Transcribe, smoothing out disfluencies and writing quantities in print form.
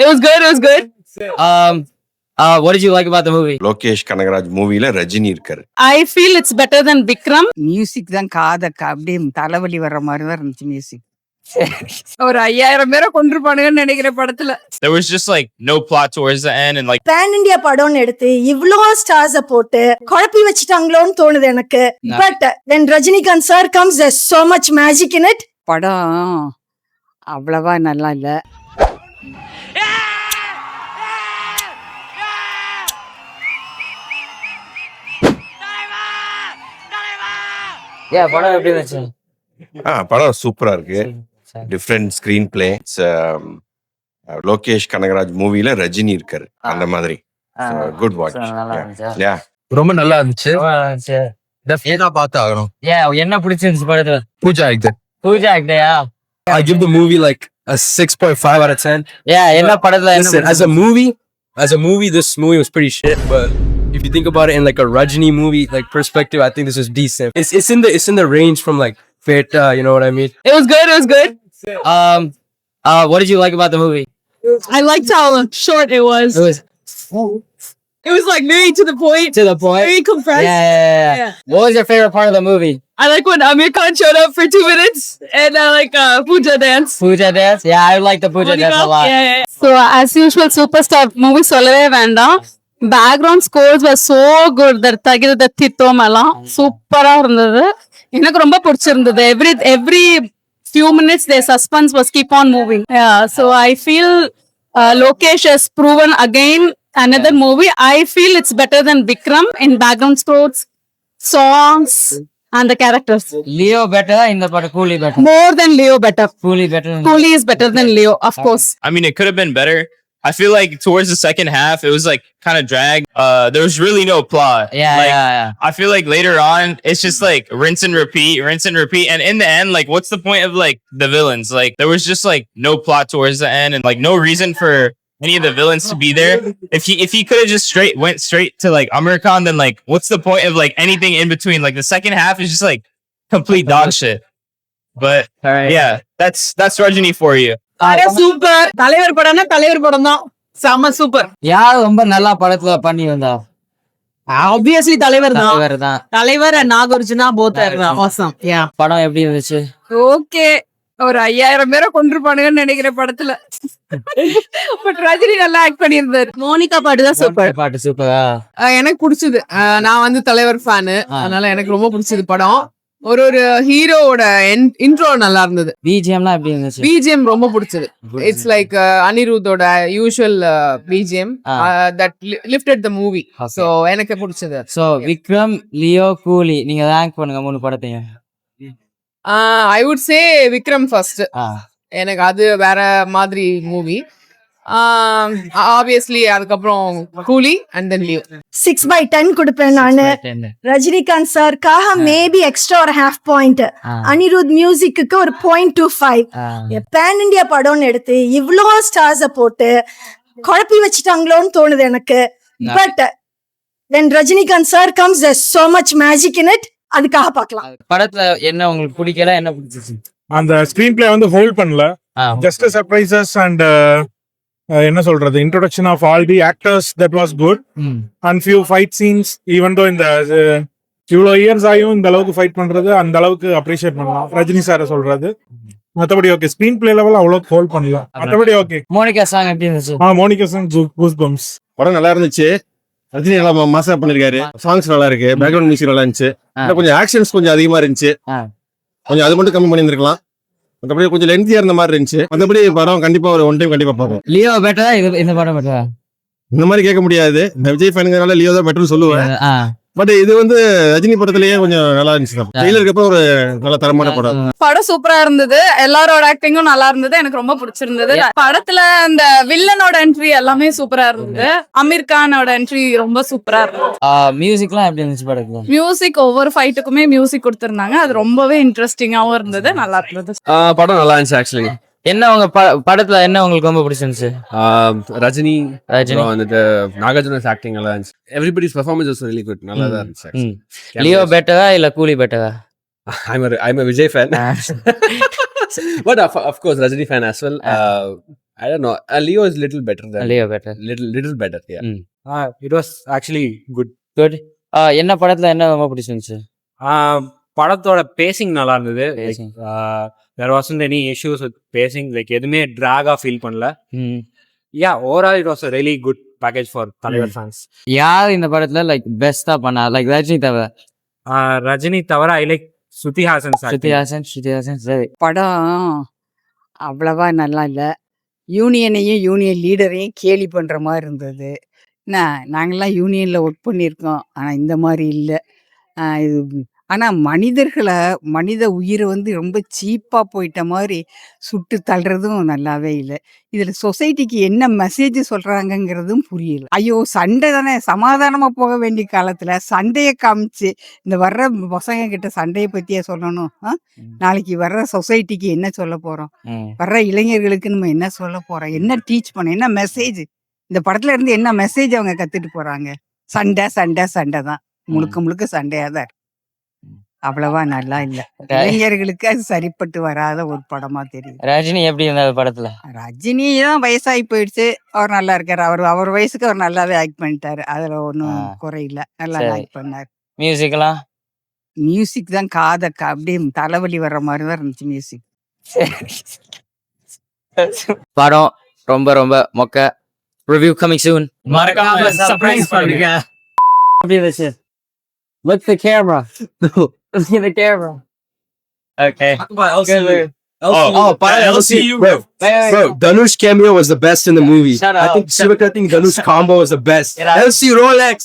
It was good. It was good. What did you like about the movie? Lokesh Kanagaraj மூவில ரஜினி இருக்காரு. I feel it's better than Vikram. Music தான் அப்படியே தலைவலி வர்ற மாதிரி தான் இருந்துச்சு மியூசிக். ஒரு 5000 பேரை கொன்றுப்பானுங்கன்னு நினைக்கிற படத்துல. There was just like no plot towards the end and like pan India படம்னு எடுத்து இவ்ளோ ஸ்டார்ஸ போட்டு குழப்பி வச்சுட்டாங்களோன்னு தோணுது எனக்கு. But when Rajinikanth sir comes there's so much magic in it. படம் அவ்வளவா நல்லா இல்ல. படம் எப்படி இருந்துச்சு? படம் சூப்பரா இருக்கு. Different screenplay. Lokesh Kanagaraj மூவில ரஜினி இருக்காரு அந்த மாதிரி. Good watch. ரொம்ப நல்லா இருந்துச்சு. ஏன்னா பார்த்து ஆகணும். என்ன பிடிச்சிருந்துச்சு படத்துல? பூஜா ஆக்டர். பூஜா ஆக்டரா? I give the movie like a 6.5 out of 10. என்ன படத்துல Listen, as a movie this movie was pretty shit, but if you think about it in like a Rajini movie like perspective, I think this is decent. It's in the range from like Feta, you know what I mean? It was good. It was good. what did you like about the movie? I liked how short it was. It was like very to the point. To the point. Very compressed. Yeah. What was your favorite part of the movie? I like when Amir Khan showed up for 2 minutes and I like Pooja dance. Pooja dance? Yeah, I like the Pooja dance a lot. Yeah. So as usual, superstar movie சொல்லவே வேண்டாம். Background scores were so good. தகித தித்தோம் எல்லாம் சூப்பரா இருந்தது. எனக்கு ரொம்ப பிடிச்சிருந்தது. Every few minutes their suspense was keep on moving. Yeah, so I feel Lokesh has proven again another movie. I feel it's better than Vikram in background scores, songs and the characters. Leo better in the part Coolie better? More than Leo better. Coolie better? Coolie is better than Leo, of course. I mean, it could have been better. I feel like towards the second half, it was like kind of dragged. There was really no plot. Yeah. I feel like later on, it's just like rinse and repeat. And in the end, like, what's the point of like the villains? Like, there was just like no plot towards the end and like no reason for any of the villains to be there. If he could have just went straight to like Amir Khan, then like, what's the point of like anything in between? Like the second half is just like complete dog shit. But yeah, that's Rajini for you. Super. தலைவர் படம்னா தலைவர் படம் தான். செம super. யார் ரொம்ப நல்லா படத்துல பண்ணி வந்தா? Obviously தலைவர் தான். தலைவர் தான். தலைவர் Nagarjuna both are awesome. Yeah. படம் எப்படி இருந்துச்சு? ஓகே. ஒரு 5000 பேரை கொன்றுப்பானுங்கன்னு நினைக்கிற படத்துல. பட் ரஜினி நல்லா ஆக்ட் பண்ணியிருந்தாரு. மோனிகா பாட்டு தான் சூப்பர். பாட்டு சூப்பரா? எனக்கு பிடிச்சது. நான் வந்து தலைவர் ஃபேனு, அதனால எனக்கு ரொம்ப பிடிச்சது படம். ஒரு ஹீரோவோட இன்ட்ரோ நல்லா இருந்தது. பிஜிஎம்லாம் எப்படி இருந்துச்சு? பிஜிஎம் ரொம்ப பிடிச்சது. இட்ஸ் லைக் அனிருத்தோட usual BGM that lifted the movie. So எனக்கு பிடிச்சது. சோ விக்ரம், லியோ, கூலி நீங்க ரேங்க் பண்ணுங்க 3 படத்தையும். I would say Vikram first. எனக்கு அது வேற மாதிரி மூவி. ஆப்வியஸ்லி அதுக்கப்புறம் கூலி அண்ட் தென் லியோ. 6/10 கொடுப்பேன் நானு. ரஜினிகாந்த் சார்க்காக மேபி எக்ஸ்ட்ரா ஒரு ½ பாயிண்ட், அனிருத் மியூசிக்கு ஒரு 0.25. பேன் இந்தியா படம்னு எடுத்து இவ்ளோ ஸ்டார்ஸ போட்டு குழப்பி வச்சுட்டாங்களோன்னு தோணுது எனக்கு. But when Rajinikanth sir comes there's so much magic in it. அதுக்காக பார்க்கலாம். படத்துல என்ன உங்களுக்கு பிடிக்கல, என்ன பிடிச்சிச்சு? அந்த ஸ்கிரீன் பிளே வந்து ஹோல்ட் பண்ணல. ஜஸ்ட் சர்ப்ரைசஸ் அண்ட் என்ன சொல்றது, introduction of all the actors that was good and few fight scenes. Even though இந்த இவ்வளோ இயர்ஸ் ஆகியும் இந்த அளவுக்கு ஃபைட் பண்றது அந்த அளவுக்கு அப்ரிஷியேட் பண்ணலாம் ரஜினி சாரை சொல்றது. மற்றபடி ஓகே, ஸ்கிரீன் பிளே லெவல் அவ்வளோ ஹோல்ட் பண்ணலாம். மற்றபடி ஓகே. மோனிகா சாங் எப்படி இருந்துச்சு? Monica song goose bumps. படம் நல்லா இருந்துச்சு. ரஜினி நல்லா மாசா பண்ணிருக்காரு. சாங்ஸ் நல்லா இருக்கு, பேக்ரவுண்ட் மியூசிக் நல்லா இருந்துச்சு. கொஞ்சம் ஆக்ஷன்ஸ் கொஞ்சம் அதிகமா இருந்துச்சு. கொஞ்சம் அது மட்டும் கம்மி பண்ணியிருந்திருக்கலாம். மற்றபடி கொஞ்சம் லென்த்தியா இருந்த மாதிரி இருந்துச்சு. மற்றபடி படம் கண்டிப்பா ஒரு 1 டைம் கண்டிப்பா பார்ப்போம். லியோ பெட்டரா இந்த படம் பெட்டரா? இந்த மாதிரி கேட்க முடியாது. விஜய் ஃபேனுங்கிறனால லியோ தான் பெட்டர்னு சொல்லுவேன். பட் இது வந்து ரஜினி படத்திலேயே கொஞ்சம் நல்லா இருந்துச்சு. ட்ரெய்லருக்கு அப்புறம் ஒரு நல்ல தரமான படம். படம் சூப்பரா இருந்தது. எல்லாரோட ஆக்டிங்கும் நல்லா இருந்தது. எனக்கு ரொம்ப பிடிச்சிருந்தது. படத்துல அந்த வில்லனோட என்ட்ரி எல்லாமே சூப்பரா இருந்தது. அமீர் கானோட என்ட்ரி ரொம்ப சூப்பரா இருந்தது. மியூசிக்லாம் எப்படி இருந்துச்சு படத்துல? மியூசிக் ஒவ்வொரு ஃபைட்டுக்குமே மியூசிக் கொடுத்திருந்தாங்க. அது ரொம்பவே இன்ட்ரெஸ்டிங்காவும் இருந்தது, நல்லா இருந்தது. படம் நல்லா இருந்துச்சு ஆக்சுவலி. என்ன உங்க படத்துல என்ன உங்களுக்கு ரொம்ப பிடிச்சிருந்துச்சு? ரஜினி வந்துட்டு நாகார்ஜுனாஸ் ஆக்டிங் நல்லா இருந்துச்சு. Everybody's performance was really good. நல்லா தான் இருந்துச்சு. லியோ பெட்டரா இல்ல கூலி பெட்டரா? I'm a Vijay fan. But of course Rajini fan as well. I don't know. Leo is little better than Leo better little better. Yeah. It was actually good. Good என்ன படத்துல என்ன ரொம்ப பிடிச்சிருந்துச்சு படத்தோட பேசிங் நல்லா இருந்தது. Pacing. There wasn't any issues with pacing. Like எதுவுமே drag-ஆ feel பண்ணல. ம். Yeah, overall it was a really good package for தலைவர் fans. யார் இந்த படத்துல லைக் பெஸ்டா பண்ணா லைக் ரஜினி தவிர ரஜினி தவிர ஐ லைக் ஸ்ருதி ஹாசன் ஸ்ருதி ஹாசன் சரி படம் அவ்வளவா நல்லா இல்லை. யூனியனையும் யூனியன் லீடரையும் கேலி பண்ணுற மாதிரி இருந்தது. என்ன நாங்கள்லாம் யூனியனில் ஒர்க் பண்ணியிருக்கோம், ஆனால் இந்த மாதிரி இல்லை. இது ஆனால் மனித உயிரை வந்து ரொம்ப சீப்பாக போயிட்ட மாதிரி சுட்டு தள்ளுறதும் நல்லாவே இல்லை. இதில் சொசைட்டிக்கு என்ன மெசேஜ் சொல்கிறாங்கங்கிறதும் புரியல. ஐயோ சண்டை தானே, சமாதானமாக போக வேண்டிய காலத்தில் சண்டையை காமிச்சு இந்த வர்ற பசங்க கிட்ட சண்டையை பற்றியே சொல்லணும். நாளைக்கு வர்ற சொசைட்டிக்கு என்ன சொல்ல போகிறோம், வர்ற இளைஞர்களுக்கு நம்ம என்ன சொல்ல போகிறோம், என்ன டீச் பண்ண, என்ன மெசேஜ் இந்த படத்துல இருந்து என்ன மெசேஜ் அவங்க கற்றுட்டு போகிறாங்க. சண்டை சண்டை சண்டை தான், முழுக்க சண்டையாக தான் இருக்கு. அவ்வளவா நல்லா இல்லை. இளைஞர்களுக்கு அது சரிப்பட்டு வராத ஒரு படமா தெரியுது. ரஜினி எப்படி இருந்தாரு படத்துல ரஜினி தான் வயசாகி போயிடுச்சு, அவர் நல்லா இருக்காரு. அவர் வயசுக்கு அவர் நல்லாவே ஆக்ட் பண்ணிட்டாரு, அதுல ஒன்றும் குறையில்லை, நல்லா சரி. ஆக்ட் பண்ணாரு. மியூசிக்லாம் மியூசிக் தான் அப்படியே தலைவலி வர்ற மாதிரி தான் இருந்துச்சு மியூசிக். படம் ரொம்ப ரொம்ப மொக்க. Review coming soon. மறக்காம surprise பண்ணுங்க. எப்படி இருந்துச்சு? Look the camera. Look at the camera. Okay. LCU. Bro, Dhanush cameo was the best in the movie. Shut I up. think Danush combo was the best. Get out. LC Rolex.